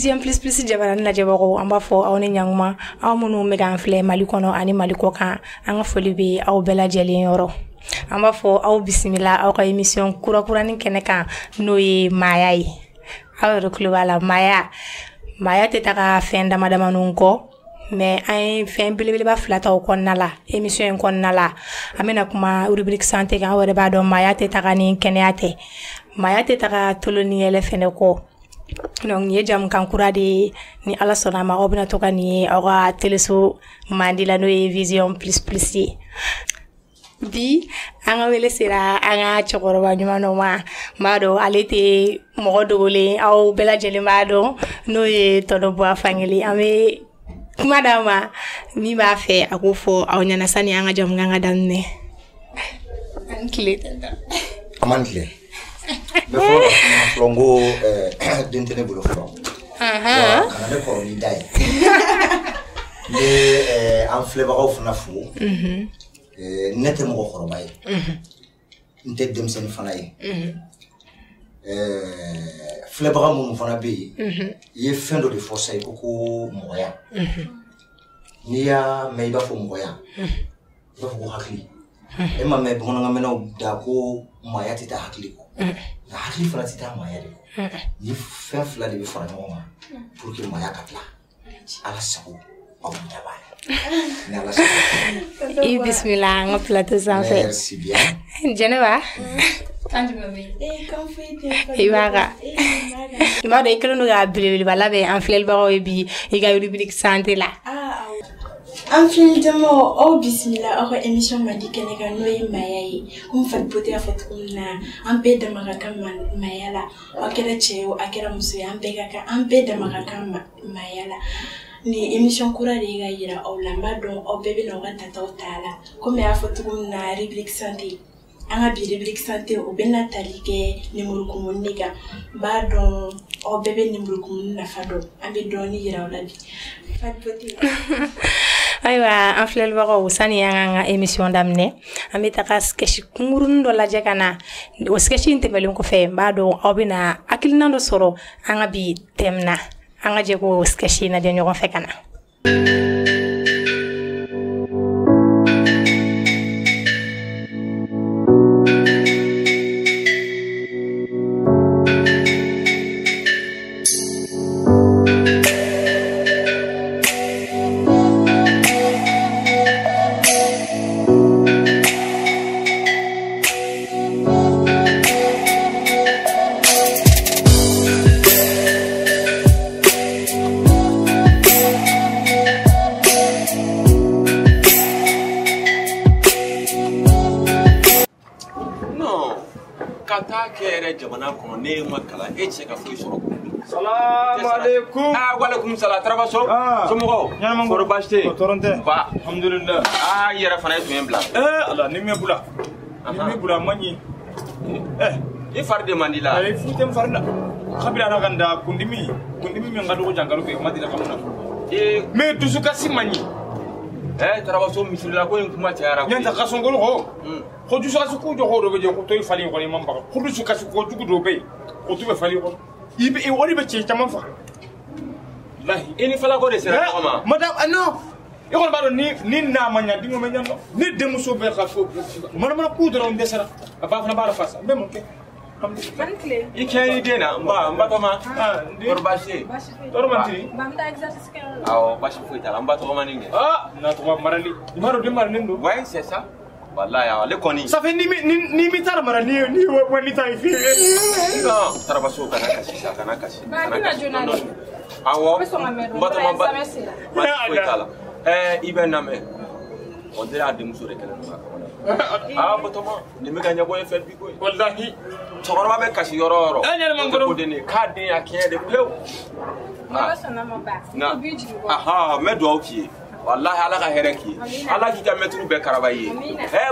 Vision plus jamana na jabako amba fo aw ni nyanguma aw munu me gan fle Mali kono ani Mali ko kan an ga foli be aw bela jeli yoro amba fo aw bismillah aw ka émission kura ni kene kan no ye maya yi aw reclubala maya te taka fen dama nun ko mais ay fen bilibili ba flata o konna la émission konna la amena kuma rubrique santé kan wore ba do maya te taka ni kene ate maya te taka toloni ele fene ko donc ni jam kan kurade ni ala sona ma obna to kan ni awa teleso mandila no Vision plus bi anga wele sera anga chokoroba nyuma no ma do alete mo dogole aw bela jeli mado no ye todo bo family ame madama mi ba fe akufo aw nyana sani anga jam nganga danne ankle amantle before longo dintene bulo fo kana de ko ni dai le en flavor of nafu nete mo ko robay nte dem sen fanay flavor mo fana be ye fendo de force ko moya ni ya me ba fo moya ba ko hakli e ma me bono ngame no da ko moya tita hakli ko na hakli fana tita moya de ni fa fla de fana no pour que moya katla ala sabo o daba Et bismillah, on plateau sans fait. Merci bien. Geneva. Iwaga. Ima de kelo no ga bile bala be en flel baro e bi e ga rubrique santé là. En fin de mots, oh bismillah, oh émission m'a dit qu'elle est noyée mayaï. On fait poter en fait un peu de maracam mayala. O kera cheo, a kera musu un peu de maracam mayala. Ni émission kura de ga yira o lamba don o bébé no ganta tawtala comme ya fotu na rubrique santé anga bi rubrique santé o benna talike numéro ko moniga ba don o bébé numéro ko na fado ambe doni yira o labi fat poti aywa en flel baro sani anga émission damne ambe taka sketch kungurundo la jekana o sketch intemelo ko fe ba don obina akilina do soro anga bi temna anga jego sketch na de ñogon fekana jamana kono ne makala e che ka fuy soro Salam alaikum. Wa alaikum salam trabaso somo ko bashte ba alhamdulillah yara fana to yembla Allah ni me bula mani e farde mandila ay futem farda khabira na ganda kundimi me ngado jangalu be madina kamuna me dusuka simani trabaso misila ko en kuma tiara nyanta kasongolo ko du suka ko do do be ko to fali ko imam ba ko du suka ko du do be ko to be fali ko ibe e wori be ci tamam fa wallahi eni fala ko de sera ma madam no e ko ba do ni na manya dingo me nyando ni demu so be khafo mana ku do on desara ba fa na ba fasa be mo ke Mankle. Ikeni dena mba to ma korbashi tormantiri Bamda exercice que aw bashi fuita mba to ma ninge na to marali imaro de marlindo ouais c'est ça wallahi ya le koni ça fait ni tar marali ni wani tay fi non tarabaso kana kashi ba dina jonali awo mba to ma ba fuita la ibe na me on dira de muso de kala no botoma ni me ganya ko FB ko wallahi chokoro be kashi yoro anyel mangoro ko deni ka den ya ken de pew ma sona ma ba na me do oki wallahi ala ka hereki ala ki ka metru be karabaye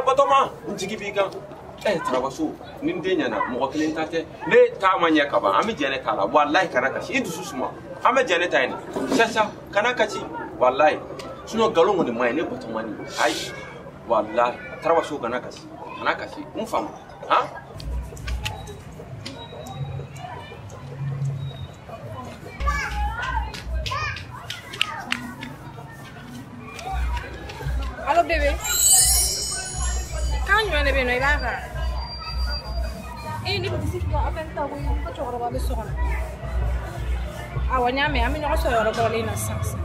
botoma njigi bi kan trabaso ni denya na mo ko kelen tate ne ta manya ka ba ami jene kala wallahi kana kashi idu susuma ame jene tayni sasa kana kashi wallahi suno galongo de mai ne botoma ni ai wallahi trabaso kana kashi umfam Allo bébé. Quand tu bébé no iba fa. Ni bisi ko afenta ko ko choro ba beso kana. Awa nyame ami no so yoro ko le na sans.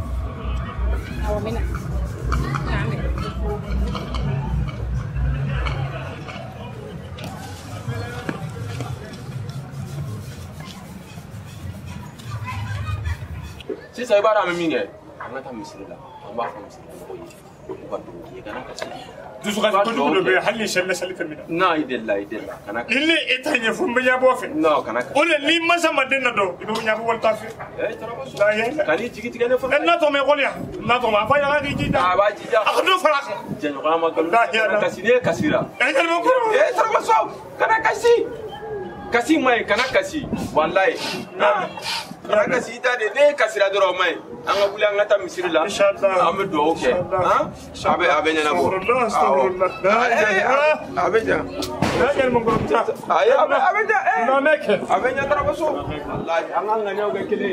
Awa mina. Nyame. Si sai bara min ne an ta misira an ba fa misira ko yi ko do yi kana ka sai dusu ka ko do be halli shalla salita mina na idella kana illi etanye fumbe ya bo fe no kana ka ole ni masa madena do ibo nya bo walta fe la yela kani tigi tigi ne fa na to me kolya na to ma fa ya ga jida ba jida akdo fara janyo kana ma galu kasine kasira mo ko tarba so kana kasi mai kana kasi wallahi kana kasi ta de ne kasira doro mai an ga bula an ta misiri la inshallah am do okay abe nyana bo abe ja mo ko ta abe ja no meke abe nyana tarba so wallahi an ga nyaw ga kile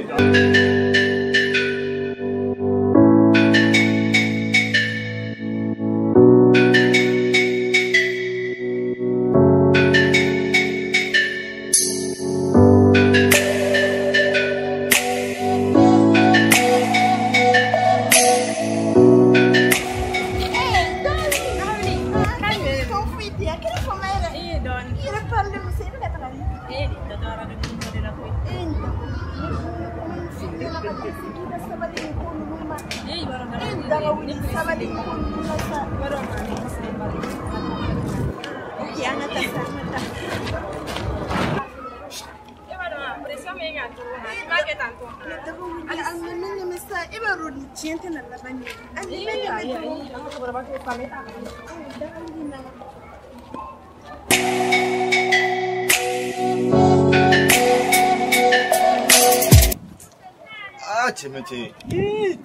Chemete,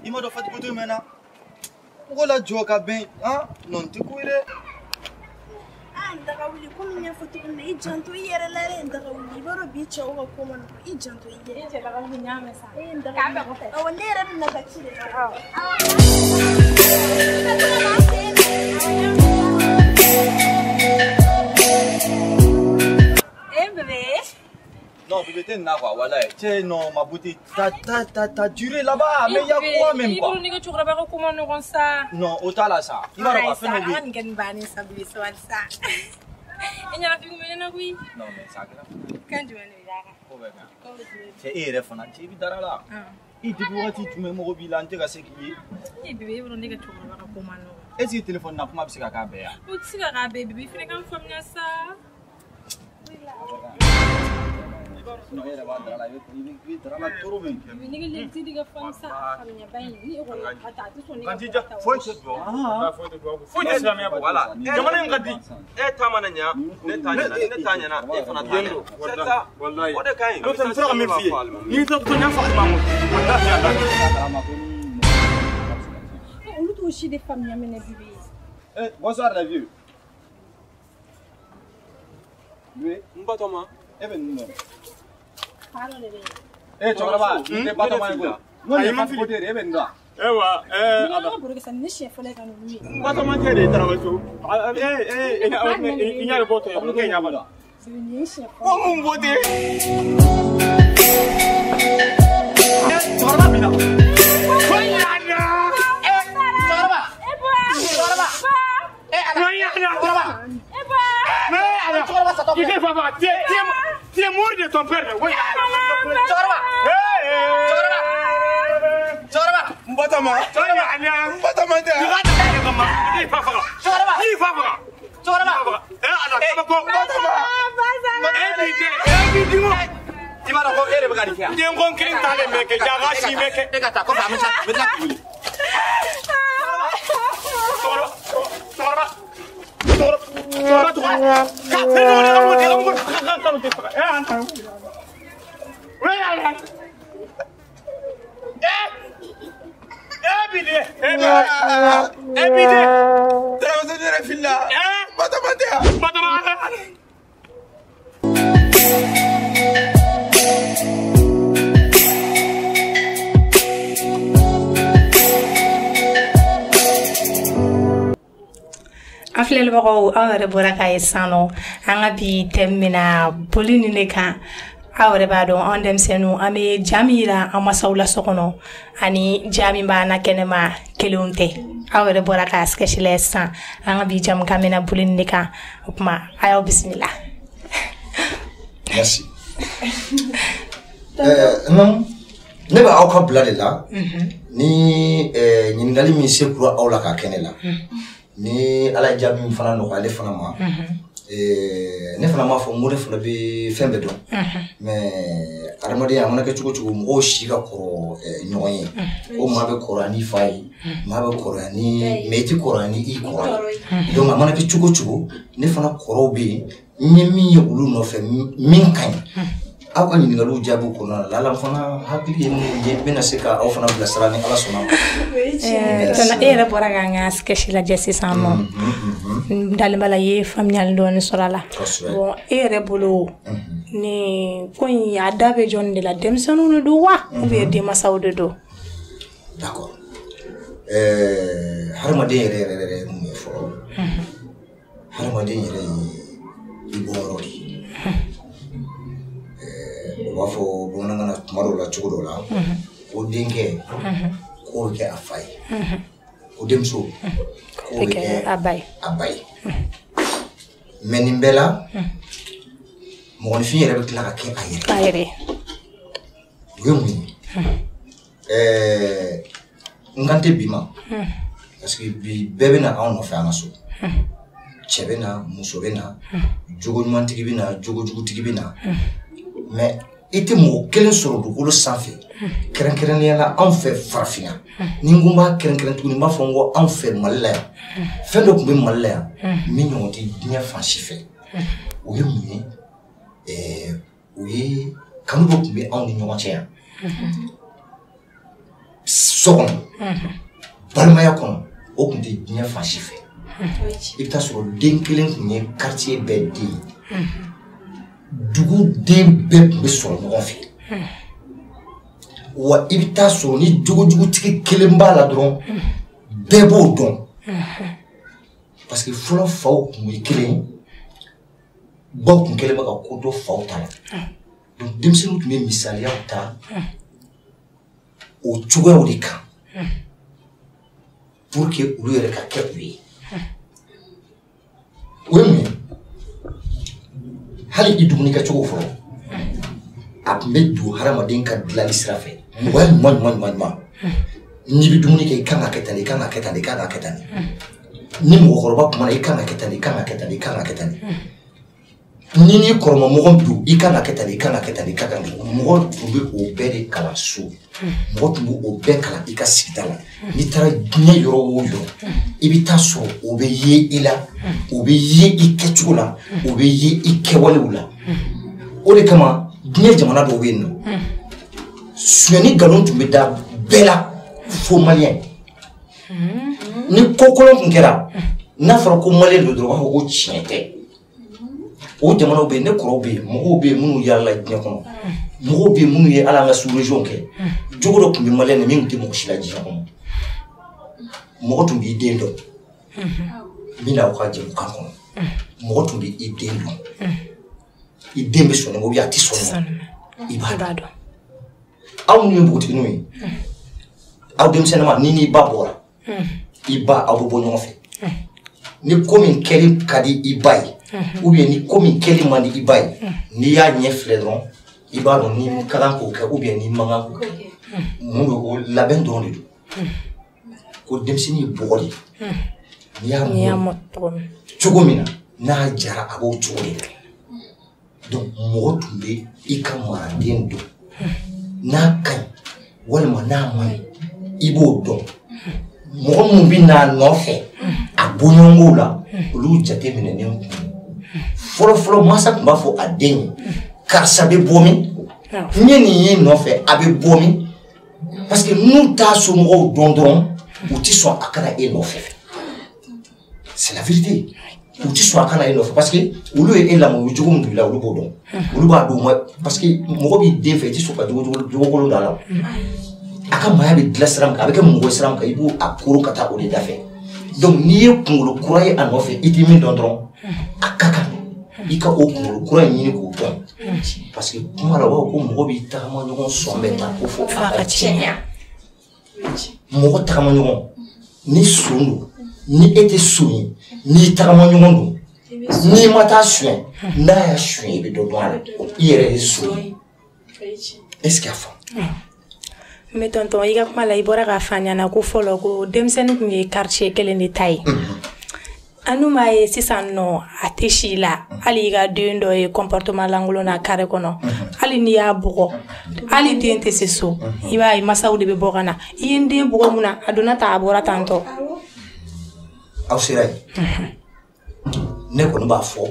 ima do fati putu mena. Ngola joka ben, non ti kuire. Ndaga wuli ko min foti ko ne janto yere la re ndaga wuli baro bi chawo ko man I janto yere. Je daga wuli nyame sa. Ka ba ko te. O ne re na ka chire. Bébé. Non, bébé, t'es là, voilà. Tiens, non, ma boutique, t'as duré là-bas, mais il y a quoi même quoi? Non, autant là, ça. Il va pas faire non, mais ça c'est irréférent. Tu es là. Il te voit, tu me mobiles, tu as ce qui est. Est-ce que le téléphone n'a pas pu no era va dara la dara la toro ben ni ngi lenti diga fam sa xamnya bay ni ko ata tu so ni kanjija foi se do foi se do ya wala jamana ngadi tamana nya ne tanya na fana tanya wallahi o de kay do tan sura min fi ni to nya fa ma mo wallahi ya da on lutte aussi des femmes yamene bibi bonsoir la vieux oui mbatoma even no parole choraba te bata mai go no ni ma ko tere even da ewa ada buru ke sanne chef le kan ni bata man tere tara waso ina boto ya ko nya bada c'est ni chef ko mun bote choraba bina Tu es mort de ton père. Oui. Mbatama. filɛlibagaw aw yɛrɛ bɔra k'a ye sisan nɔ an ka bi thème bɛna boli nin de kan aw yɛrɛ b'a dɔn an denmisɛnninw an bɛ ja min yira an masaw la so kɔnɔ ani ja min b'an na kɛnɛma kelenw tɛ aw yɛrɛ bɔra k'a sketch lajɛ sisan an ka bi jamu kan bɛna boli nin de kan o tuma a y'aw bisimila. Merci. Non, ne b'a aw ka bila de la ni ɲininkali min se kura aw la ka kɛnɛ la ni ala ye jaabi min fana nɔgɔya ale fana ma ne fana m'a fɔ n ko ne fana bɛ fɛn bɛɛ dɔn mais adamadenya a mana kɛ cogo cogo mɔgɔw si ka kɔrɔ ɲɔgɔn ye o maa bɛ kɔrɔya ni fa ye maa bɛ kɔrɔya ni mais i ti kɔrɔya ni i kɔrɔ ye donc a mana kɛ cogo cogo ne fana kɔrɔw bɛ yen n ye min ye olu nɔfɛ min ka ɲi aw ka ɲininkaliw jaabiw kɔnɔna la ala fana hakili ye mun ye n bɛna se ka aw fana bilasira ni ala sɔnna ma. E yɛrɛ bɔra k'an ka sketch lajɛ sisan nɔ dalen b'a la i ye faamuyali dɔɔni sɔrɔ a la bon e yɛrɛ bolo ni ko in a da bɛ jɔnni de la denmisɛnninw de don wa ou bien denmansaw de don. D'accord hadamaden yɛrɛ ye mun ye fɔlɔ hadamaden yɛrɛ ye i bɔyɔrɔ de ye o b'a fɔ bamanankan na tuma dɔw la cogo dɔw la ko denkɛ k'o bɛ kɛ a fa ye ko denmuso k'o bɛ kɛ a ba ye mais nin bɛɛ la mɔgɔninfin yɛrɛ bɛ tila ka kɛ a yɛrɛ o ye mun ye n kan tɛ bi ma parce que bi bɛɛ bɛ na anw nɔfɛ an ka so cɛ bɛ na muso bɛ na jogo ɲumantigi bɛ na jogo jugutigi bɛ na mais i tɛ mɔgɔ kelen sɔrɔ dugukolo sanfɛ kɛrɛnkɛrɛnnenya la anw fɛ farafinna ni n ko n b'a kɛrɛnkɛrɛn tuguni n b'a fɔ n ko anw fɛ Mali la yan fɛn dɔ tun bɛ Mali la yan min ɲɔgɔn tɛ diɲɛ fan si fɛ o ye mun ye o ye kanu dɔ tun bɛ anw ni ɲɔgɔn cɛ yan so kɔnɔ balimaya kɔnɔ o tun tɛ diɲɛ fan si fɛ i bɛ taa sɔrɔ den kelen tun ye quartier bɛɛ den ye dugu den bɛɛ tun bɛ sɔrɔ ɲɔgɔn fɛ wa i bɛ taa sɔrɔ ni jogojugutigi kelen b'a la dɔrɔn bɛɛ b'o dɔn parce que fɔlɔ faw tun ye kelen ye baw tun kɛlen bɛ ka ko dɔ faw ta la donc denmisɛnninw tun bɛ misaliyaw ta o cogoyaw de kan pour que olu yɛrɛ ka kɛ u ye o ye mun ye hali i dumuni kɛcogo fɔlɔ a tun bɛ don hadamaden ka dilanli sira fɛ mɔgɔya ɲuman n'i bɛ dumuni kɛ i kan ka kɛ tan de i kan ka kɛ tan de i kan ka kɛ tan de ni mɔgɔkɔrɔba kumana i kan ka kɛ tan de i kan ka kɛ tan de i kan ka kɛ tan de ni n'i kɔrɔmamɔgɔ don i kan ka kɛ tan de i kan ka kɛ tan de i kan ka kɛ tan de mɔgɔ tun bɛ o bɛɛ de kalan so mɔgɔ tun bɛ o bɛɛ kalan i ka sigida la n'i taara diɲɛ yɔrɔ o yɔrɔ i bɛ taa sɔrɔ o bɛ ye i la o bɛ ye i kɛcogo la o bɛ ye i kɛwalew la o de kama diɲɛ jamana dɔw bɛ yen nɔ sonyani nkalon tun bɛ da bɛɛ la fo maliyɛn ni ko kolon tun kɛra n'a fɔra ko maliyɛn don dɔrɔn u b'a fɔ ko tiɲɛ tɛ o jamanaw bɛ yen ne kɔrɔw bɛ yen mɔgɔw bɛ yen minnu yaala diɲɛ kɔnɔ mɔgɔw bɛ yen minnu ye ala an ka sous-région kɛ jogo dɔ tun bɛ maliyɛn na min tun tɛ mɔgɔ si la diɲɛ kɔnɔ mɔgɔ tun b'i den dɔn min na aw ka jɛmukan kɔnɔ mɔgɔ tun bɛ i den dɔn i den bɛ sɔnni ou bien a tɛ sɔnni i b'a dɔn aw minnu ye npogotigininw ye aw denmisɛnninma ni n'i ba bɔra i ba aw bɛ bɔ ɲɔgɔn fɛ ni ko min kɛli ka di i ba ye ou bien ni ko min kɛli man di i ba ye n'i y'a ɲɛ filɛ dɔrɔn i b'a dɔn ni ka kan k'o kɛ ou bien ni man kan k'o kɛ mun don o labɛn dɔrɔn de don ko denmisɛnnin ye bɔgɔ de n'i y'a mɔ cogo min na n'a jara a b'o cogo de kɛ donc mɔgɔ tun bɛ i ka maraden dɔn n'a ka ɲi walima n'a man ɲi i b'o dɔn mɔgɔ minnu bɛ n'a nɔfɛ a bɔɲɔgɔnkow la olu jateminɛnen kun fɔlɔ masa tun b'a fɔ a den ye karisa bɛ bɔ min n ye nin ye nɔfɛ a bɛ bɔ min parce que n'u t'a somɔgɔw dɔn dɔrɔn u tɛ sɔn a kana e nɔfɛ c'est la vérité u tɛ sɔn a kana e nɔfɛ parce que olu ye e lamɔ u jogo min d'u la olu b'o dɔn olu b'a dɔn parce que mɔgɔ b'i den fɛ i tɛ sɔn ka jogokolon d'a la a ka maaya bɛ dilan sira min kan a bɛ kɛ mɔgɔ sira min kan i b'o a koron ka taa o de da fɛ Donc n'i ye kunkolo kura ye a nɔfɛ i tɛ min dɔn dɔrɔn a ka kan i ka o kunkolo kura in ɲini k'o dɔn parce que kuma la u b'a fɔ ko mɔgɔ b'i tagama ɲɔgɔn sɔn bɛ taa ko fɔ a ka tiɲɛ mɔgɔ tagama ɲɔgɔn ni son don ni e tɛ son ye n'i tagama ɲɔgɔn don n'i ma taa suɲɛ n'a y'a suɲɛ i bɛ dɔ dɔn a la i yɛrɛ ye son ye est-ce qu'il y a faamu mais tonton i ka kuma la i bɔra k'a fɔ an ɲɛna ko fɔlɔ ko denmisɛnnin tun ye quartier kelen de ta ye anu m'a ye sisan nɔ a tɛ si la hali i ka den dɔ ye comportement lankolon na carré kɔnɔ hali n'i y'a bugɔ hali den tɛ se so i b'a ye masaw de bɛ bɔ ka na i ye n den bugɔ mun na a donna tan a bɔra tantɔ aw sera yen ne kɔni b'a fɔ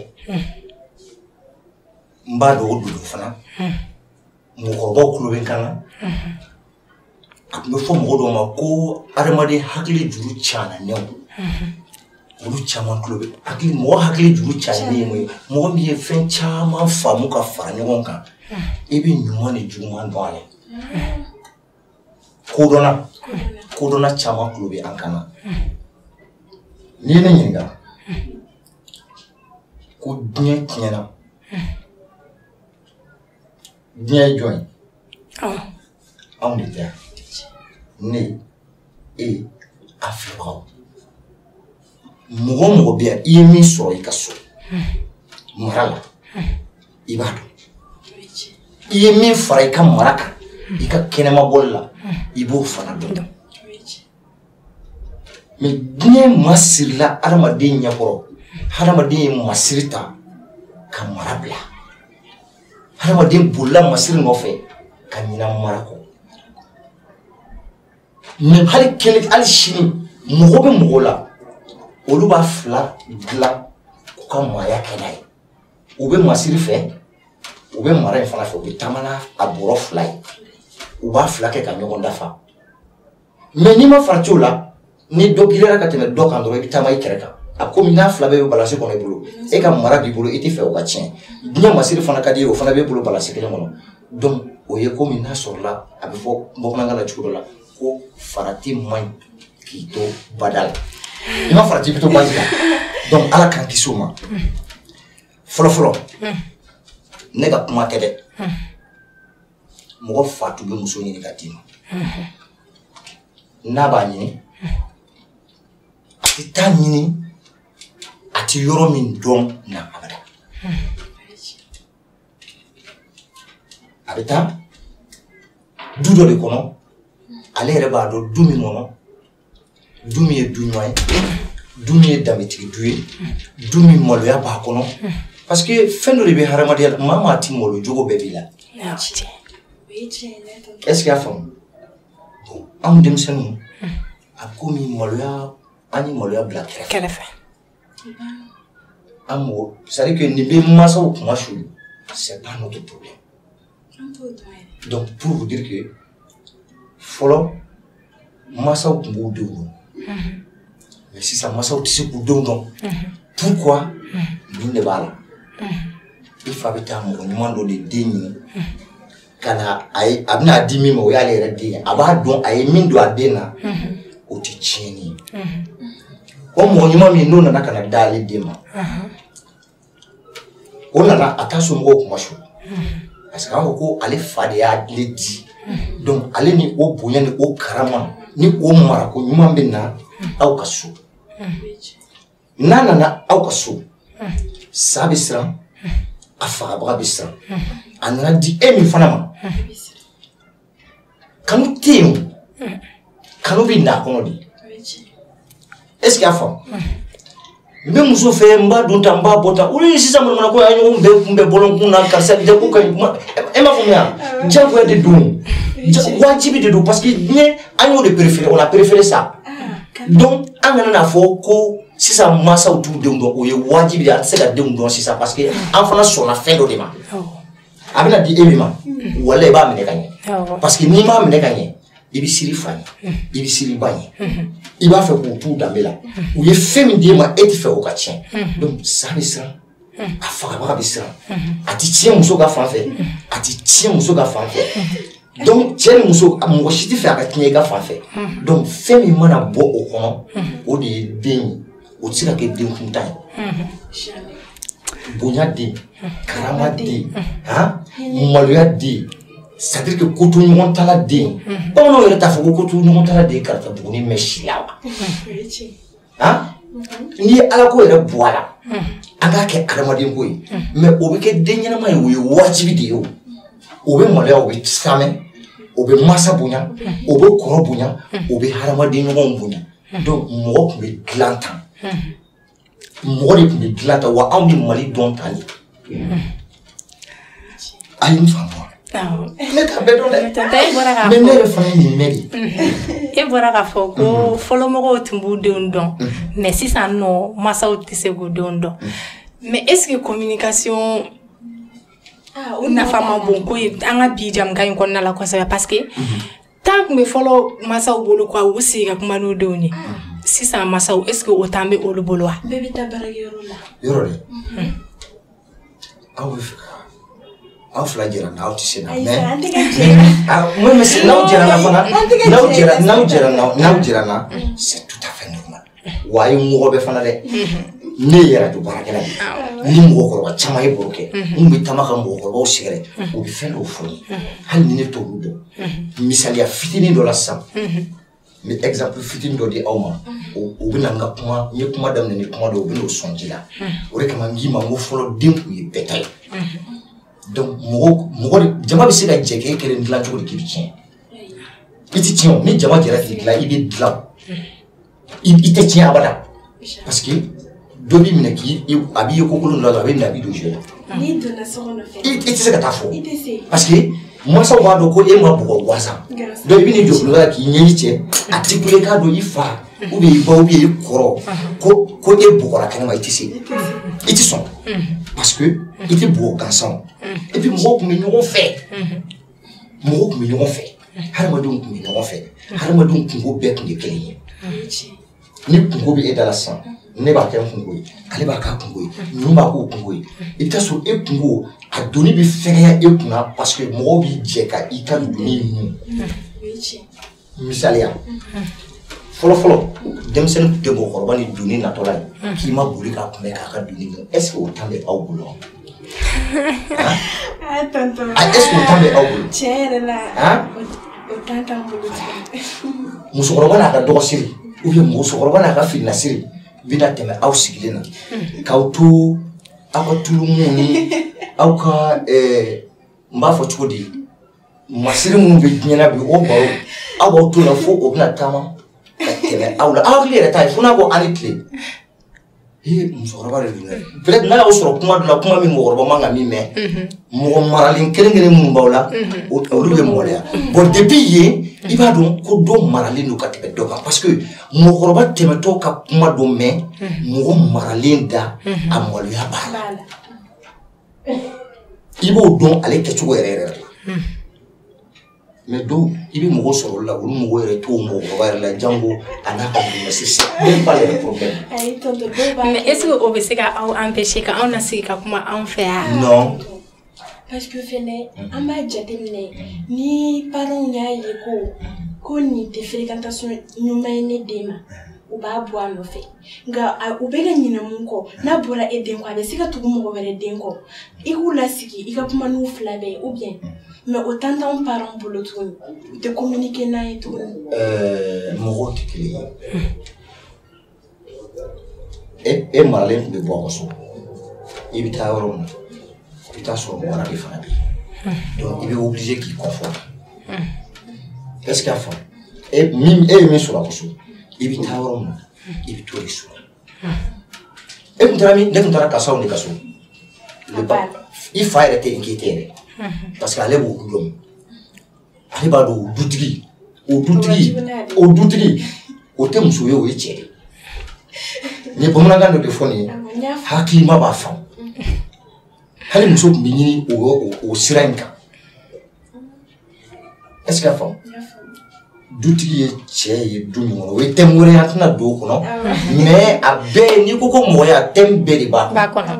n b'a dɔn o dodo fana mɔgɔkɔrɔbaw tulo bɛ n kan na a tun bɛ fɔ mɔgɔ dɔw ma ko adamaden hakili juru caananenw olu caman tulo bɛ mɔgɔ hakili juru caaninen ye mun ye mɔgɔ min ye fɛn caman faamu ka fara ɲɔgɔn kan i bɛ ɲuman ni juguman dɔn a la kodɔnna caman tulo bɛ an kan na n'i ye ne ɲininka ko diɲɛ tiɲɛna diɲɛ ye jɔn ye anw de tɛ ne e a filɛbagaw mɔgɔ mɔgɔ bɛ yan i ye min sɔrɔ i ka so mara la i b'a dɔn i ye min fara i ka mara kan i ka kɛnɛma bɔli la i b'o fana dɔn mais diɲɛ masirila adamaden ɲɛkɔrɔ hadamaden ye masiri ta ka mara bila hadamaden bolila masiri nɔfɛ ka ɲina mara kɔ mais hali sini mɔgɔ bɛ mɔgɔ la olu b'a fila dilan u ka maaya kɛ n'a ye u bɛ masiri fɛ u bɛ mara in fana fɛ u bɛ taama n'a a bɔrɔ fila ye u b'a fila kɛ ka ɲɔgɔn dafa mais n'i ma farati o la ni dɔ girira ka tɛmɛ dɔ kan dɔrɔn i bɛ taama i kɛrɛ kan a komi n'a fila bɛɛ bɛ balasi kɔnɔ i bolo e ka mara b'i bolo i tɛ fɛ o ka tiɲɛ diɲɛ masiri fana ka di ye o fana b'e bolo balasi kelen kɔnɔ donc o ye komi n'a sɔrɔla a bɛ fɔ bamanankan na cogo dɔ la ko farati man ɲi k'i to bada la i ma farati i bɛ to baji la donc ala k'an kisi o ma fɔlɔfɔlɔ ne ka kuma tɛ dɛ mɔgɔ fa tun bɛ muso ɲini ka d'i ma n'a b'a ɲini a tɛ taa ɲini a tɛ yɔrɔ min dɔn na abada a bɛ taa du dɔ de kɔnɔ ale yɛrɛ b'a dɔn du min kɔnɔ du min ye du ɲuman ye du min ye danbetigi du ye du min maloya b'a kɔnɔ parce que fɛn dɔ de bɛ hadamadenya la maa maa ti malo jogo bɛɛ b'i la est-ce que y'a faamu bon anw denmisɛnninw a komi maloya an ye maloya bila kɛrɛfɛ an mɔgɔ c'est à dire que nin bɛ mansaw kuma su c'est pas notre problème donc pour vous dire que fɔlɔ mansaw tun b'u denw dɔn mais sisan mansaw tɛ se k'u denw dɔn pourquoi nin de b'a la i fa bɛ taa mɔgɔ ɲuman dɔ de den ɲini ka na a bɛna di min ma o y'ale yɛrɛ den ye a b'a dɔn a ye min don a den na o tɛ tiɲɛni ye o mɔgɔ ɲuman min n'o nana ka na da ale den ma o nana a t'a somɔgɔw kuma su parce que a b'a fɔ ko ale fa de y'ale di donc ale ni o bonya ni o karama ni o marako ɲuman bɛ na aw ka so n'a nana aw ka so sa bɛ siran a fagabaga bɛ siran a nana di e min fana ma kanu tɛ yen kanu bɛ n'a kɔnɔ de est-ce que y'a faamu n bɛ muso fɛ n b'a dun tan n b'a bɔ tan olu ye sisan manamana ko an ɲɔgɔn bɛɛ kunbɛn bɔlɔnkun na karisa de ko ka ɲi e m'a faamuya diyagoya de don wajibi de don parce que diɲɛ an y'o de préféré on a préféré ça donc an kana n'a fɔ ko sisan mansaw t'u denw dɔn o ye wajibi de ye a tɛ se ka denw dɔn sisan parce que an fana sɔnna fɛn dɔ de ma a bɛna di e min ma wala i b'a minɛ ka ɲɛ parce que n'i m'a minɛ ka ɲɛ i bɛ siri fa ɲɛ i bɛ siri ba ɲɛ i b'a fɛ k'u t'u danbe la u ye fɛn min d'e ma e tɛ fɛ o ka tiɲɛ donc sa bɛ siran a fagabaga bɛ siran a tɛ tiɲɛ muso ka fan fɛ a tɛ tiɲɛ muso ka fan fɛ donc cɛ ni muso mɔgɔ si tɛ fɛ a ka tiɲɛ i ka fan fɛ donc fɛn min mana bɔ o kɔnɔ o de ye den ye o tɛ se ka kɛ den kuntan ye bonya den karama den maloya den c'est à dire que ko to ɲɔgɔn tala den bamananw yɛrɛ t'a fɔ ko to ɲɔgɔn tala den karata buguni mɛ si la wa n'i ye ala ko yɛrɛ bɔ a la an k'a kɛ adamaden ko ye mais o bɛ kɛ den ɲɛnama ye o ye wajibi de ye o bɛ maloya o bɛ samɛ o bɛ masa bonya o bɛ kɔrɔ bonya o bɛ hadamaden ɲɔgɔnw bonya donc mɔgɔ tun bɛ dilan tan mɔgɔ de tun bɛ dilan tan wa anw bɛ mali dɔn tan de a ye n faamu ne t'a bɛɛ dɔn dɛ mais ne yɛrɛ fana ye nin mɛn de e bɔra k'a fɔ ko fɔlɔmɔgɔw tun b'u denw dɔn mais sisan nɔ masaw tɛ se k'u denw dɔn mais est ce que communication nafa ma bon ko ye an ka bi jamukan in kɔnɔna la kosɛbɛ parce que temps tun bɛ fɔlɔ masaw bolo quoi u sigi ka kuma n'u denw ye sisan masaw est ce que o temps bɛ olu bolo wa. bɛɛ bɛ taa baarakɛyɔrɔ la. yɔrɔ dɛ aw bɛ fɛ aw fila jɛra n'aw tɛ se na mais n'aw jɛra na fana n'aw jɛra na c'est tout à fait normal wa a ye mɔgɔ bɛɛ fana dɛ ne yɛrɛ to baarakɛla de ni mɔgɔkɔrɔba caman ye baro kɛ n bɛ taama ka mɔgɔkɔrɔbaw sɛgɛrɛ u bɛ fɛn dɔw fɔ n ye hali ni ne t'olu dɔn misaliya fitinin dɔ la sisan n bɛ exemple fitinin dɔ di aw ma o bɛ na n ka kuma n ye kuma daminɛ ni kuma dɔ o bɛ n'o sɔn ji la o de kama n k'i ma n ko fɔlɔ den tun ye bɛɛ ta ye donc mɔgɔ jama bɛ se ka jɛ k'e kelen dilan cogo di k'i bɛ tiɲɛ i tɛ tiɲɛ o ni jama jɛra k'i dilan i bɛ dilan i tɛ tiɲɛ abada parce que dɔ b'i minɛ a b'i ye kokolon dɔ la a bɛ minɛ a b'i don jeu la n'i donna so kɔnɔ fɛ i tɛ se ka taa fɔ i tɛ se parce que mansaw b'a dɔn ko e ma bugɔ gansan donc i bɛ n'i jɔ bulon la k'i ɲɛ i cɛ a tɛ kule k'a dɔn i fa ou bien i ba ou bien i kɔrɔ ko e bugɔra kɛnɛma i tɛ se i tɛ sɔn parce que i tɛ bugɔ gansan et puis mɔgɔw tun bɛ ɲɔgɔn fɛ hadamadenw tun bɛ ɲɔgɔn fɛ hadamadenw kungo bɛɛ tun ye kelen ye ni kungo bɛ e da la sisan ne b'a kɛ n kungo ye ale b'a k'a kungo ye ninnu b'a k'o kungo ye i bɛ taa sɔrɔ e kungo a donni bɛ fɛgɛya e kunna parce que mɔgɔw b'i jɛ ka i ka donni ninnu misaliya fɔlɔfɔlɔ denmisɛnnin tun tɛ mɔgɔkɔrɔba ni donni natɔla ye k'i ma boli k'a kunbɛn k'a ka donni kɛ est ce que o temps bɛ aw bolo est ce que o temps bɛ aw bolo tiɲɛ yɛrɛ la o temps t'an bolo musokɔrɔba n'a ka dɔgɔ siri ou bien musokɔrɔba n'a ka finina siri bɛna tɛmɛ aw sigilen na k'aw to aw ka tulumu ni aw ka n b'a fɔ cogo di masiri minnu bɛ diɲɛ na bi o baro aw b'aw to la fo o bɛna taama ka tɛmɛ aw la aw hakili yɛrɛ t'a ye fo n'a ko ani tile musokɔrɔba de don dɛ peut-être n'a y'aw sɔrɔ kuma dɔ la kuma min mɔgɔkɔrɔba man ka min mɛn mɔgɔ maralen kelen-kelen minnu b'aw la olu bɛ mɔlɛya bon depuis yen i b'a dɔn ko dɔ maralen don ka tɛmɛ dɔ kan parce que mɔgɔkɔrɔba tɛmɛtɔ ka kuma dɔ mɛn mɔgɔ maralen da a maloya b'a la i b'o dɔn ale kɛcogo yɛrɛ yɛrɛ la mais dɔw i bɛ mɔgɔ sɔrɔ o la olu mɔgɔ yɛrɛ t'o mɔgɔkɔrɔba yɛrɛ la jango a n'a ka bonya sisan même pas le problème. mais est ce que o bɛ se ka aw empêcher ka aw na sigi ka kuma anw fɛ yan. non. parce que fɛnɛ an b'a jateminɛ ni parents y'a ye ko nin tɛ fréquentation ɲuman ye ne den ma u b'a bɔ a nɔfɛ nka u bɛ ka ɲinɛ mun kɔ n'a bɔra e den kɔ a bɛ se ka tugu mɔgɔ wɛrɛ den kɔ i k'u lasigi i ka kuma n'u fila bɛɛ ye ou bien mais o temps t'anw parents bolo tuguni u tɛ communiquer n'a ye tuguni. mɔgɔw tɛ kelen ye e maralen tun bɛ bɔ aw ka so i bɛ taa yɔrɔ min na i bɛ taa sɔrɔ mɔgɔ wɛrɛ de fana bɛ yen donc i bɛ obligé k'i conforter est ce que a faamu e ye min sɔrɔ a ka so i bɛ taa yɔrɔ min na i bɛ t'o de sɔrɔ e tun taara min ne tun taara kasaw de ka so i fa yɛrɛ tɛ inquiété yɛrɛ parce que ale b'o dɔn ale b'a dɔn o dutigi o tɛ muso ye o ye cɛ de ni bamanankan dɔ de fɔ nin ye hakilima b'a faamu hali muso tun bɛ ɲini o sira in kan est ce que a faamu dutigi ye cɛ ye du min kɔnɔ o ye thème wɛrɛ ye an tɛna don o kɔnɔ mais a bɛɛ n'i ko ko mɔgɔya thème bɛɛ de b'a kɔnɔ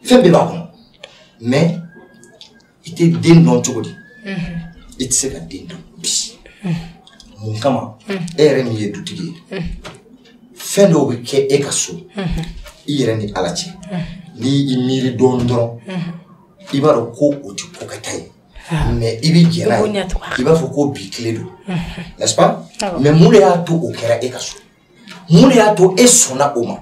fɛn bɛɛ b'a kɔnɔ mais i tɛ den dɔn cogo di i tɛ se ka den dun bi mun kama e yɛrɛ min ye dutigi ye fɛn dɔw bɛ kɛ e ka so i yɛrɛ ni Ala cɛ ni i miiri dɔɔnin dɔrɔn i b'a dɔn ko o tɛ ko kɛta ye mais i bɛ jɛn n'a ye i b'a fɔ ko bi tile don n'est-ce pas mais mun de y'a to o kɛra e ka so mun de y'a to e sɔnna o ma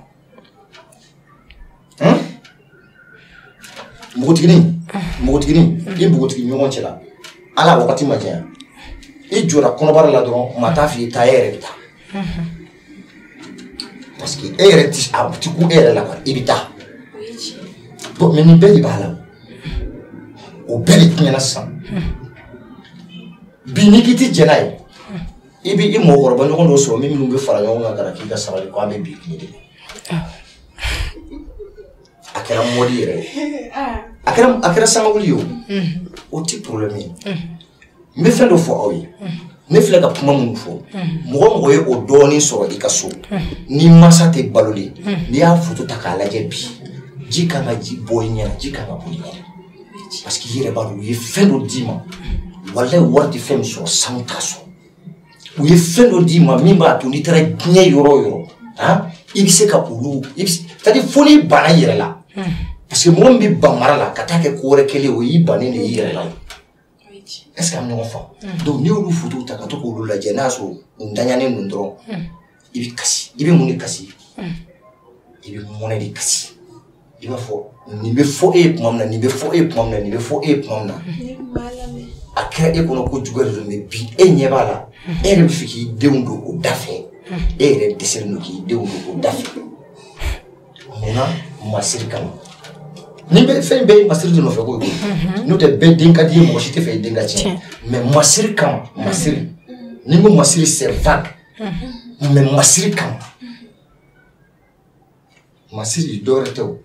npogotiginin i npogotigi ɲɔgɔn cɛ la Ala wagati ma janya i jɔra kɔnɔbara la dɔrɔn maa t'a f'i ye taa e yɛrɛ bɛ taa parce que e yɛrɛ ti ku e yɛrɛ la i bɛ taa bon mais nin bɛɛ de b'a la o bɛɛ de tiɲɛna sisan bi n'i k'i ti jɛn n'a ye i bɛ i mɔgɔkɔrɔba ɲɔgɔn dɔw sɔrɔ minnu bɛ fara ɲɔgɔn kan ka na k'i ka sabali ko an bɛ bi tile de a kɛra mɔdi yɛrɛ ye a kɛra sangawuli ye o ti problème ye n bɛ fɛn dɔ fɔ aw ye ne filɛ ka kuma minnu fɔ mɔgɔ mɔgɔ ye o dɔɔnin sɔrɔ i ka so ni mansa tɛ balolen n'i y'a foto ta k'a lajɛ bi ji kan ka bɔ i ɲɛna ji kan ka bɔ i ɲɛna parce que i yɛrɛ b'a dɔn u ye fɛn dɔ d'i ma walayi wari tɛ fɛn min sɔrɔ sanu t'a sɔrɔ u ye fɛn dɔ d'i ma min b'a to n'i taara diɲɛ yɔrɔ o yɔrɔ i bɛ se ka olu c'est-à-dire fo n'i banna i yɛrɛ la parce que mɔgɔ min bɛ ban mara la ka taa kɛ ko wɛrɛ kɛlen o y'i bannen de i yɛrɛ la est-ce que an bɛ ɲɔgɔn faamu donc n'i y'olu fotow ta ka to k'olu lajɛ n'a y'a sɔrɔ u daɲanen don dɔrɔn i bɛ kasi i bɛ mun de kasi i bɛ mɔnɛ de kasi i b'a fɔ nin bɛ fɔ e ye tuma min na nin bɛ fɔ e ye tuma min na nin bɛ fɔ e ye tuma min na a kɛra e kɔnɔ ko juguya de don mais bi e ɲɛ b'a la e yɛrɛ bɛ fɛ k'i denw don o da fɛ e yɛrɛ dɛsɛlen don k'i denw don o da fɛ munna masiri kama ni bɛ fɛn bɛɛ ye masiri de nɔfɛ ko ye n'o tɛ bɛɛ den ka di ye mɔgɔ si tɛ fɛ i den ka tiɲɛ mais masiri kama masiri ni n ko masiri c'est vague mais masiri kama masiri dɔwɛrɛ tɛ o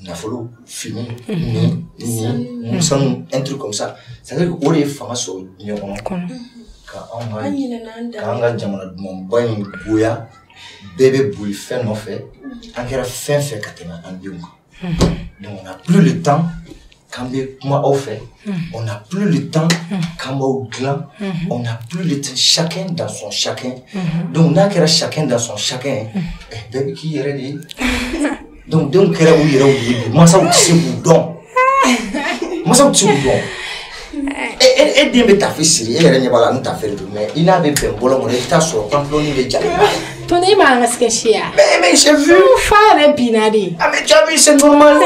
nafolo fini ni sanu un truc comme ça c'est-à-dire que o de ye fanga sɔrɔ diɲɛ kɔnɔ k'an ka jamana dumanba in goya bɛɛ bɛ boli fɛn nɔfɛ an kɛra fɛn fɛn ka tɛmɛ an denw kan donc on n'a plus le temps k'an bɛ kuma aw fɛ on n'a plus le temps k'an b'aw dilan on n'a plus le temps chacun dans son chacun donc n'a kɛra chacun dans son chacun bɛɛ bɛ k'i yɛrɛ de ye donc denw kɛra u yɛrɛw de ye bi mansaw tɛ se k'u dɔn mansaw tɛ se k'u dɔn e den bɛ tafe siri e yɛrɛ ɲɛ b'a la ni tafe de don mais i n'a bɛ bɛn bɔlɔn kɔnɔ i bɛ taa sɔrɔ pantalon bɛ jalen n'a ye. Tonton e b'an ka se ka si yan. mais j'ai vu. Fa yɛrɛ binna de. ah mais tu as vu c'est normal.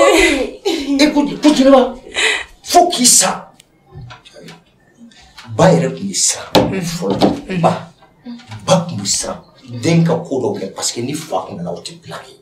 écoute continue pas faut qu'il sa ba yɛrɛ tun bɛ siran fɔlɔ ba tun bɛ siran den ka ko dɔw kɛ parce que ni fa tun nana o tɛ bila kɛ.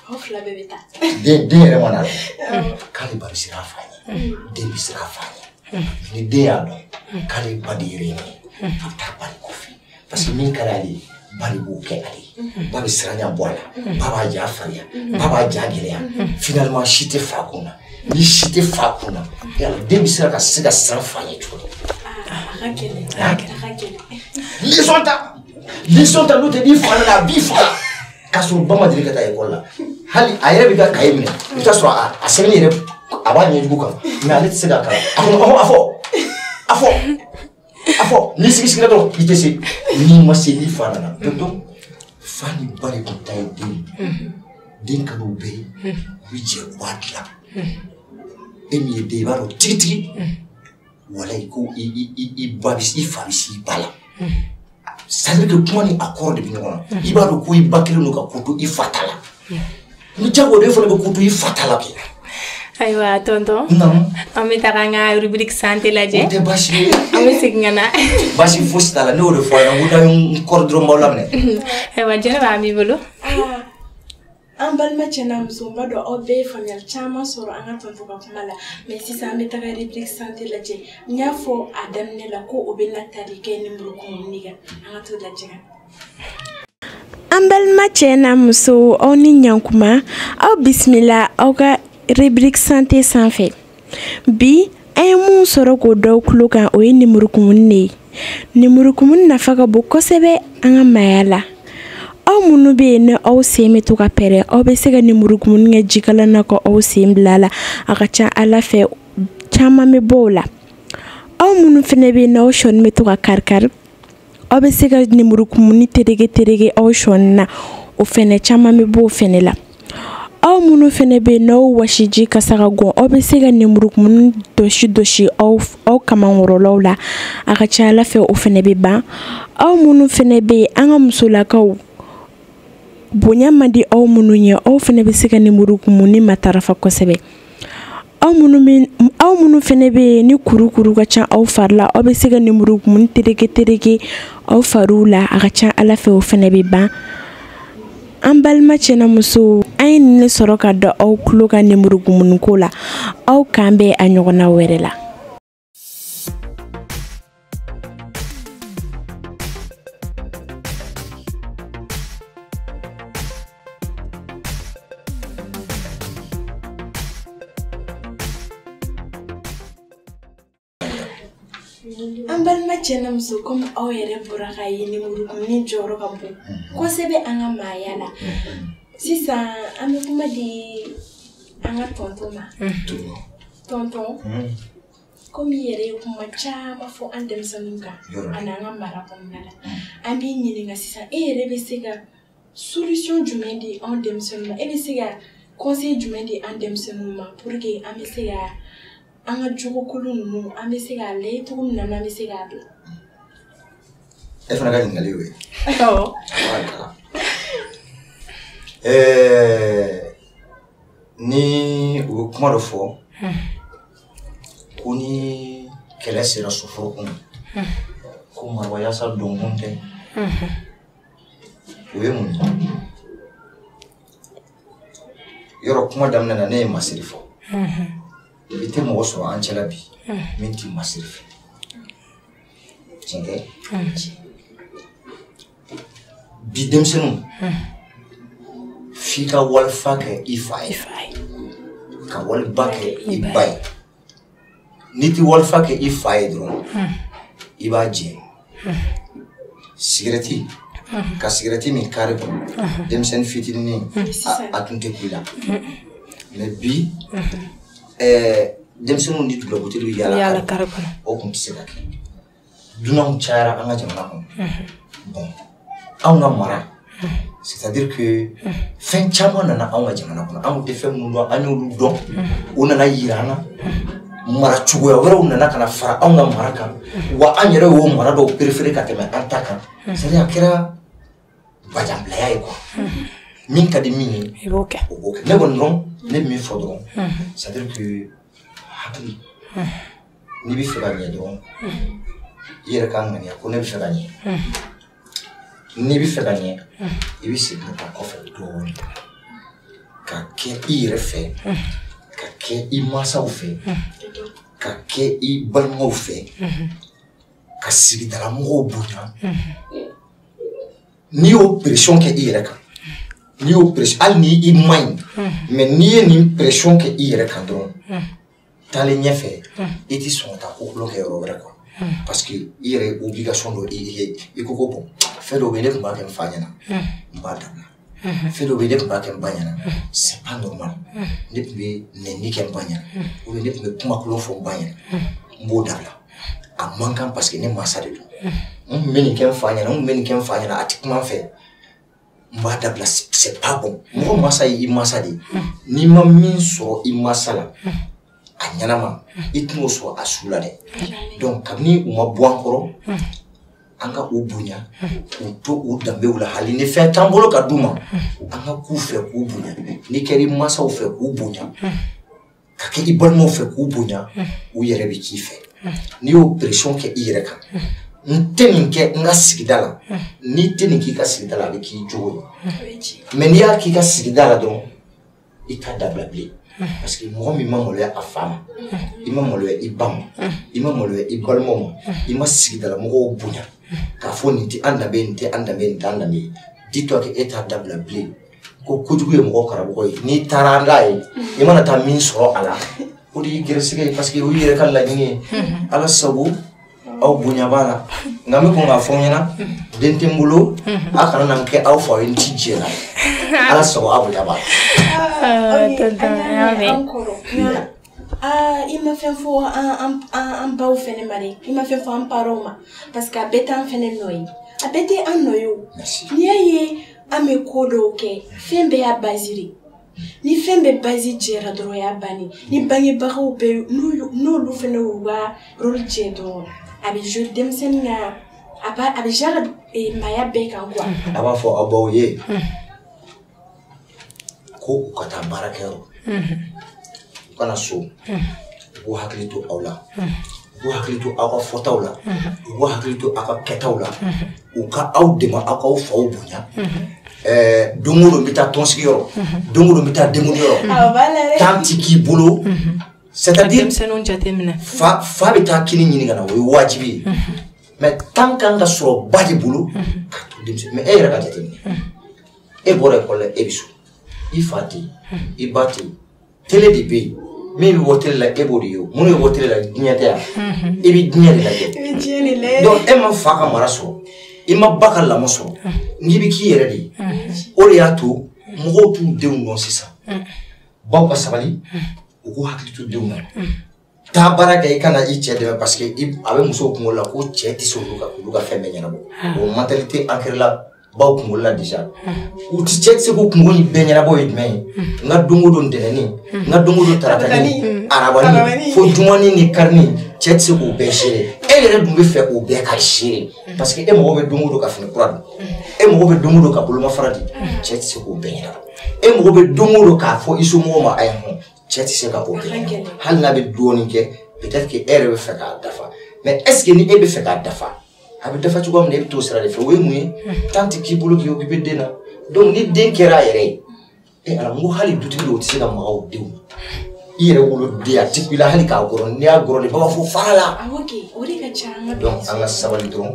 aw fila bɛɛ bɛ taa. den yɛrɛ mana dɔn k'ale ba bɛ siran a fa ɲɛ den bɛ siran a fa ɲɛ ni den y'a dɔn k'ale ba de yɛrɛ ye a bɛ taa ba de kɔfɛ parce que min ka d'ale ye ba de b'o kɛ ale ye ba bɛ siranya bɔ a la ba b'a ja farinya ba b'a ja gɛlɛya finalement si tɛ fa kun na ni si tɛ fa kun na yala den bɛ se ka siran fa ɲɛ cogo di. a ka gɛlɛn a ka gɛlɛn. leçon ta n'o tɛ n'i fa nana a b'i faga k'a sɔrɔ ba ma deli ka taa école la hali a yɛrɛ bɛ ka kaye minɛ i bɛ taa sɔrɔ a sɛbɛnni yɛrɛ a b'a ɲɛjugu kan mais ale tɛ se k'a kalan a fɔ n'i sigira dɔrɔn i tɛ se n'i ma se n'i fa nana donc fa ni ba de tun ta ye den ka n'u bɛɛ ye u bɛ jɛ u b'a dilan e min ye den i b'a dɔn tigitigi walayi ko i fa bɛ s'i ba la c'est-à-dire que kuma ni accord de bɛ ɲɔgɔn na i b'a dɔn ko i ba kelen don ka ko to i fa ta la ni jago de fana bɛ ko to i fa ta la kɛ. Ayiwa tonton an bɛ taga an ka rubrique santé lajɛ o tɛ baasi ye an bɛ segin ka na baasi fosi t'a la ne y'o de fɔ a ɲɛna n ko n'a ye n kɔrɔ dɔrɔn n b'aw laminɛ. ayiwa Jɛnɛba an b'i bolo. an balima cɛ n'a muso n b'a dɔn aw bɛɛ ye faamuyali caman sɔrɔ an ka tonton ka kuma la mais sisan an bɛ taga rubrique santé lajɛ n y'a fɔ a daminɛ la ko o bɛ na tali kɛ nimorokɔmɔni de kan an ka t'o lajɛ. an balima cɛ n'a muso aw ni ɲankuma aw bisimila aw ka rubrique santé sanfɛ bi an ye mun sɔrɔ k'o dɔw tulo kan o ye nimorokumuni de ye nimorokumuni nafa ka bon kosɛbɛ an ka maaya la aw minnu bɛ yen ni aw sen bɛ to ka pɛrɛn aw bɛ se ka nimorokumuni kɛ jikalan na ka aw sen bila a la a ka ca Ala fɛ caman bɛ bɔ o la aw minnu fɛnɛ bɛ n'aw sɔnni bɛ to ka kari-kari aw bɛ se ka lemurukumuni terege aw sɔnni na o fɛnɛ caman bɛ bɔ o fɛnɛ la aw minnu fɛnɛ bɛ n'aw wasiji kasa ka gɔn aw bɛ se ka lemurukumuni dɔsi aw kamankɔrɔlaw la a ka ca Ala fɛ o fɛnɛ bɛ ban aw minnu fɛnɛ bɛ an ka musolakaw bonya man di aw minnu ye aw fɛnɛ bɛ se ka lemurukumuni matarafa kosɛbɛ aw minnu fɛnɛ bɛ ni kurukuru ka ca aw fari la aw bɛ se ka lemurukumuni terege aw fariw la a ka ca Ala fɛ o fɛnɛ bɛ ban an balima cɛ na muso an ye nin sɔrɔ ka da aw tulo ka lemurukumuni ko la aw kan bɛ a ɲɔgɔnna wɛrɛ la. An balima cɛ na muso comme aw yɛrɛ bɔra ka ye lemurukumuni jɔyɔrɔ ka bon kosɛbɛ an ka maaya la sisan an bɛ kuma di an ka tonton ma tonton comme i yɛrɛ ye kuma caman fɔ an denmisɛnninw kan ani an ka mara kɔnɔna la an b'i ɲininka sisan e yɛrɛ bɛ se ka solution jumɛn di an denmisɛnninw ma e bɛ se ka conseil jumɛn di an denmisɛnninw ma pour que an bɛ se ka an ka jogokolo ninnu an bɛ se k'a lajɛ cogo min na an bɛ se k'a dɔn. E fana ka ɲininkali y'o ye. Awɔ. Ni u bɛ kuma dɔ fɔ ko ni kɛlɛ sera soforo kɔnɔ ko Maraba Yasa donkun tɛ o ye mun ye yɔrɔ kuma daminɛ na ne ye masiri fɔ. I tɛ mɔgɔ sɔrɔ an cɛla bi min t'i masiri fɛ tiɲɛ tɛ bi denmisɛnninw f'i ka walifa kɛ i fa ye ka waliba kɛ i ba ye n'i tɛ walifa kɛ i fa ye dɔrɔn i b'a jɛ sigɛrɛti ka sigɛrɛti min kari kɔnɔ denmisɛnnin fitinin a tun tɛ ku la mais bi denmisɛnninw ni dulɔbuteliw yaala kari kɔnɔ o tun tɛ se ka kɛ dunanw cayara an ka jamana kɔnɔ bon anw ka mara c'est-à-dire que fɛn caman nana anw ka jamana kɔnɔ anw tɛ fɛn minnu dɔn an y'olu dɔn o nana yira an na mara cogoya wɛrɛw nana ka na fara anw ka mara kan wa an yɛrɛ y'o mara dɔw préféré ka tɛmɛ an ta kan c'est-à-dire a kɛra bajanbilaya ye quoi min ka di min ye i b'o kɛ ne kɔni dɔrɔn ne bɛ min fɔ dɔrɔn c'est-à-dire que hakili n'i bɛ fɛ ka ɲɛ dɔrɔn i yɛrɛ ka ŋaniya ko ne bɛ fɛ ka ɲɛ n'i bɛ fɛ ka ɲɛ i bɛ segin ka kɔfɛ dɔɔnin ka kɛ i yɛrɛ fɛ ka kɛ i mansaw fɛ ka kɛ i balimaw fɛ ka sigidala mɔgɔw bonya n'i y'o pression kɛ i yɛrɛ kan n'i y'o pression hali ni i man ɲi mais n'i ye nin pression kɛ i yɛrɛ kan dɔrɔn taalen ɲɛfɛ i tɛ sɔn ka taa kokolo kɛ yɔrɔ wɛrɛ quoi parce que i yɛrɛ obligation dɔ i ko ko bon fɛn dɔw bɛ ne tun b'a kɛ n fa ɲɛna n b'a dabila fɛn dɔw bɛ ne tun b'a kɛ n ba ɲɛna c'est pas normal ne tun bɛ nɛni kɛ n ba ɲɛna ou bien ne tun bɛ kumakolon fɔ n ba ɲɛna n b'o dabila a man kan parce que ne mansa de don n tun bɛ nin kɛ n fa ɲɛna n tun bɛ nin kɛ n fa ɲɛna a tɛ kuma n fɛ n b'a dabila c'est pas bon mɔgɔ mansa ye i mansa de ye n'i ma min sɔrɔ i mansa la a ɲɛnama i tɛn'o sɔrɔ a su la dɛ donc kabini u ma bɔ an kɔrɔ an ka u bonya k'u to u danbew la hali ni fɛn t'an bolo ka d'u ma an ka k'u fɛ k'u bonya n'i kɛra i mansaw fɛ k'u bonya ka kɛ i balimaw fɛ k'u bonya u yɛrɛ bɛ k'i fɛ n'i y'o pression kɛ i yɛrɛ kan n tɛ nin kɛ n ka sigida la n'i tɛ nin k'i ka sigida la a bɛ k'i jogo ye mais n'i y'a k'i ka sigida la dɔrɔn i t'a dabila bilen parce que mɔgɔ min ma maloya a fa ma i ma maloya i ba ma i ma maloya i balimaw ma i ma sigidala mɔgɔw bonya k'a fɔ nin tɛ an danbe nin tɛ an danbe nin tɛ an danbe ye dis-toi que e t'a dabila bilen ko kojugu ye mɔgɔ karamɔgɔ ye n'i taara n'a ye i mana taa min sɔrɔ a la o de y'i gɛrɛsɛgɛ ye parce que o y'i yɛrɛ ka laɲini ye ala sago aw bonya b'a la nka n bɛ kɔn k'a fɔ n ɲɛna den tɛ n bolo a kana na kɛ aw fa ye n ti jɛ la ala sago aw bonya b'a la. il m'a fait fo un baw fene mari il m'a fait fo un paroma parce que beta fene noy abete an noyo ni aye ame kodo ke fembe ya baziri ni fembe bazi jera dro ya bani ni bangi bago be no lu fene wa rol jedo abi je dem senna abi jara e maya be kan kwa aba fo abaw ye ko kata barakero kana so ko hakilito awla ko hakilito aka fotawla ko hakilito aka ketawla u ka awdema aka faw bunya dongodo mita tonsigi yoro dongodo mita demoni yoro tantiki bolo c'est-à-dire fa bita kini nyini kana o wajibi mais tant qu'anga so badi bolo mais e yɛrɛ ka jateminɛ e bɔra école la e bɛ so i fa tɛ yen i ba tɛ yen télé de bɛ yen min bɛ bɔ télé la e b'o de ye o minnu bɛ bɔ télé la diɲɛ tɛ yan i bɛ diɲɛ de lajɛ donc e ma fa ka mara sɔrɔ i ma ba ka lamɔ sɔrɔ n'i bɛ k'i yɛrɛ de ye o de y'a to mɔgɔw t'u denw dɔn sisan baw ka sabali u k'u hakili to denw na taa baara kɛ i kana i cɛ dɛmɛ parce que a bɛ musow kunkolo la ko cɛ tɛ se olu ka fɛn bɛɛ ɲɛnabɔ o mentalité ancrée la baw kunkolo la déjà u ti cɛ tɛ se k'o kunkolo bɛɛ ɲɛnabɔ ye jumɛn ye n ka don o don ntɛnɛnni n ka don o don taratani arabani fo jumani ni karini cɛ tɛ se k'o bɛɛ seere e yɛrɛ dun bɛ fɛ k'o bɛɛ ka seere parce que e mago bɛ don o don ka fini kura don e mago bɛ don o don ka bolomafara di cɛ tɛ se k'o bɛɛ ɲɛnabɔ e mago bɛ don o don k'a fɔ i somɔgɔw ma a ye hɔn cɛ tɛ se ka o kɛ hali n'a bɛ dɔɔnin kɛ peut-être que e yɛrɛ bɛ fɛ k'a dafa mais est-ce que ni e bɛ fɛ k'a dafa a bɛ dafa cogoya min na e bɛ t'o sira de fɛ o ye mun ye temps tɛ k'i bolo k'i occupé den na donc ni den kɛra a yɛrɛ ye e ala n ko hali dutigi dɔw tɛ se ka maga o denw i yɛrɛ woloden a tɛ i la hali k'a gɔrɔ n'i y'a gɔrɔ de b'a fɔ fara la donc an ka sabali dɔrɔn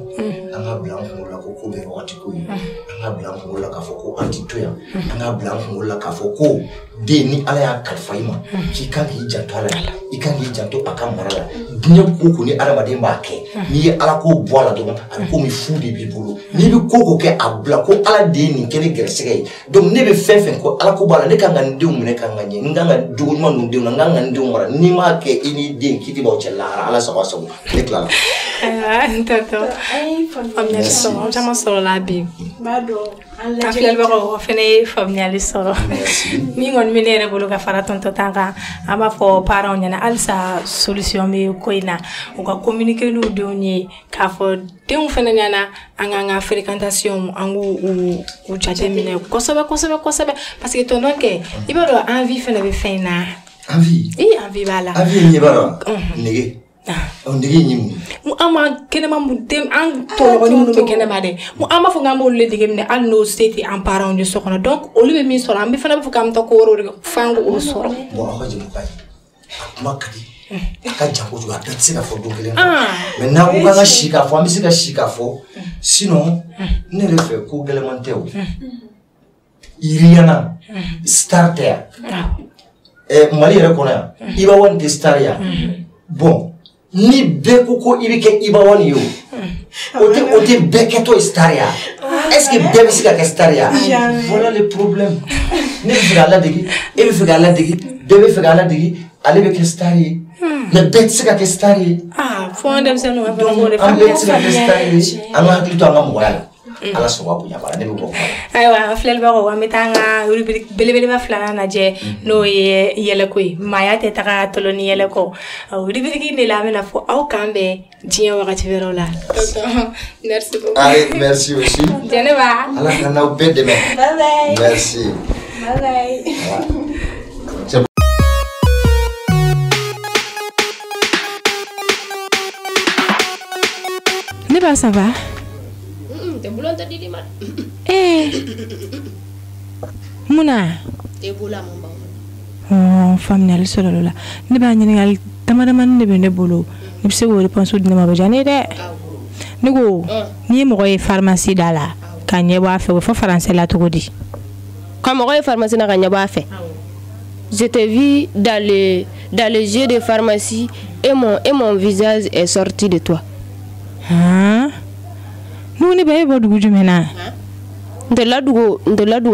an ka bila an kunkolo la ko bɛɛ wagati ko ye an ka bila an kunkolo la k'a fɔ ko an tɛ to yan an ka bila an kunkolo la k'a fɔ ko den ni ala y'a kalifa i ma k'i kan k'i janto a la i kan k'i janto a ka mara la diɲɛ ko ko ni adamaden b'a kɛ n'i ye ala ko bɔ a la dɔrɔn a bɛ komi fu de b'i bolo n'i bɛ ko ko kɛ a bila ko ala de ye nin kɛ ne gɛrɛsɛgɛ ye donc ne bɛ fɛn fɛn ko ala ko b'a la ne kan ka nin denw minɛ kan ka ɲɛ n kan ka jogo ɲuman ninnu denw na n kan ka nin denw mara n'i m'a kɛ i ni den k'i tɛ b'aw cɛ lahara ala sago a sago ne tilala. ayiwa tonton faamuyali sɔrɔ caman sɔrɔla bi an filɛbagaw o fana ye faamuyali sɔrɔ min kɔni bɛ ne yɛrɛ bolo ka fara tonton tan kan an b'a fɔ parents ɲɛna halisa solution bɛ ko in na u ka communiquer n'u denw ye k'a fɔ denw fana ɲɛna an k'an ka fréquentation an k'u jateminɛ kosɛbɛ kosɛbɛ kosɛbɛ parce que tonton kɛ i b'a dɔn envie fana bɛ fɛn in na envie b'a la envie ɲɛ b'a la nege nege ɲɛ mun an ma kɛnɛma mun den an tɔɲɔgɔnin minnu bɛ kɛnɛma dɛ an b'a fɔ k'an b'olu le dege minɛ hali n'o se tɛ an parents ye so kɔnɔ donc olu bɛ min sɔrɔ an bɛ fana bɛ fɔ k'an bɛ taa ko wɛrɛw de kɛ f'an k'o sɔrɔ. bon aw ka jɛmu ka ɲi a kuma ka di a ka jan kojugu a bɛɛ tɛ se ka fɔ don kelen mais n'an ko k'an ka si k'a fɔ an bɛ se ka si k'a fɔ sinon ne yɛrɛ fɛ ko gɛlɛman tɛ o yiriyana star tɛ yan mali yɛrɛ kɔnɔ yan Ibawan tɛ star yan bon ni bɛɛ ko ko i bɛ kɛ Ibawan ye o tɛ bɛɛ kɛtɔ ye star ya est-ce que bɛɛ bɛ se ka kɛ star ya voilà le problème ne bɛ fɛ k'a ladege e bɛ fɛ k'a ladege bɛɛ bɛ fɛ k'a ladege ale bɛ kɛ star ye mais bɛɛ tɛ se ka kɛ star ye fo an denmisɛnninw ka fana k'o de an bɛɛ tɛ se ka kɛ star ye an ka hakili to an ka mɔgɔya la ala sɔnna bonya bara ne bɛ bɔ ayiwa an filɛlibagaw an bɛ taa an ka rubrique belebeleba filanan lajɛ n'o ye yɛlɛko ye maaya tɛ taga tɔlɔ ni yɛlɛ kɔ rubrique de la an bɛna fɔ aw kan bɛn diɲɛ wagati wɛrɛw la merci beaucoup allez merci aussi Jɛnɛba ala ka n'aw bɛɛ dɛmɛ bye bye merci bye bye ne ba ça va te bulon ta didi mat muna te bula mon ba faamuyali sɔrɔ la ne b'a ɲininkali damadamanin de bɛ ne bolo i bɛ se k'o réponse di ne ma o bɛ diya ne ye dɛ ne ko n'i ye mɔgɔ ye pharmacie da la ka ɲɛ bɔ a fɛ o bɛ fɔ français la cogo di ka mɔgɔ ye pharmacie na ka ɲɛ bɔ a fɛ je te vis dans les yeux de pharmacie et mon visage est sorti de toi mun ne bɛ e bɔ dugu jumɛn na n tɛ ladugo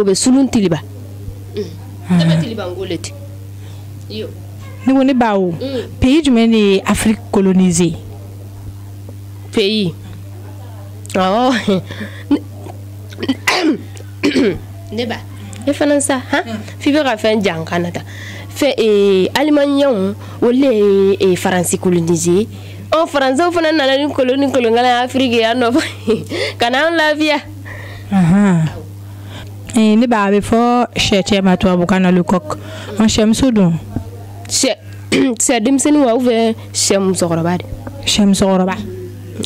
bɛ sulun tiliba tɛmɛ tiliba ngoleti yo ni woni bawo pays jumɛn de Afrique colonisé pays oh ne ba e fana sa ha fi be ka fɛn jan kanata fɛ Allemagne wole France colonisé o France fana nana ni kolongala Afrique ya no kana lafiya ne ba be fo cheche ma to abukana le coq on chemso don c'est dimseni wa ouvert chem sokoroba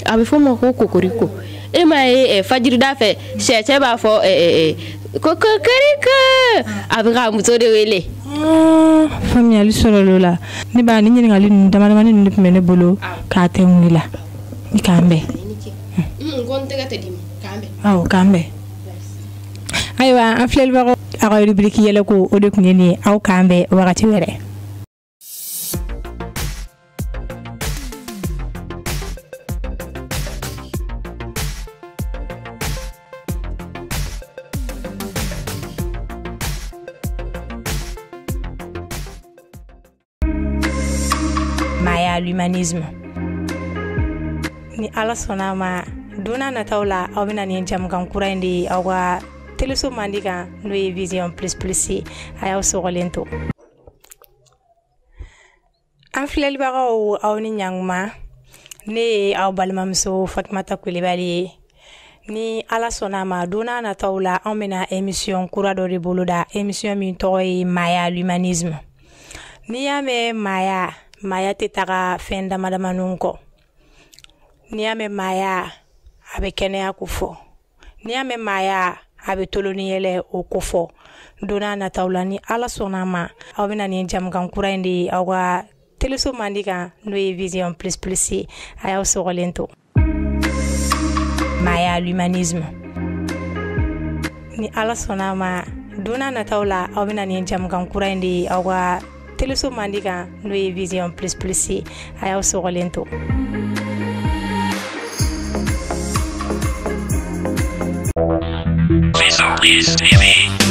abi fo mo ko kokoriko e ma fajiri da fe cheche ba fo kokoriko abi ga muso de wele famille li solo lola ni ba ni ngali ndama ni mene bolo ka temwila ni kambe ngonte ga tedim kambe kambe aywa an filel baro a rubrique yele ko o de kuneni aw kambe wakati were maya l'humanisme ni ala sona ma duna na tawla aw bina ni jam kan kurande awa teleso mandika no vision plus ayaw sogolento an filel bagaw aw ni nyangma ne aw balmamso Fatimata Coulibaly ni ala sona ma duna na tawla aw mena émission kura do boloda émission min toy maya l'humanisme ni yame maya te taga fenda madama nunko ni yame maya abe kɛnɛya ko fɔ ni yame maya abe toloni yele o ko fɔ dona na tawla ni ala sona ma aw bena ni jamkan kura indi aw ka teleso mandika no vision plus ayaw sogolento maya l'humanisme ni ala sona ma dona na tawla aw bena ni jamkan kura indi aw ka teleso mandika no vision plus ayaw sogolento Please TV.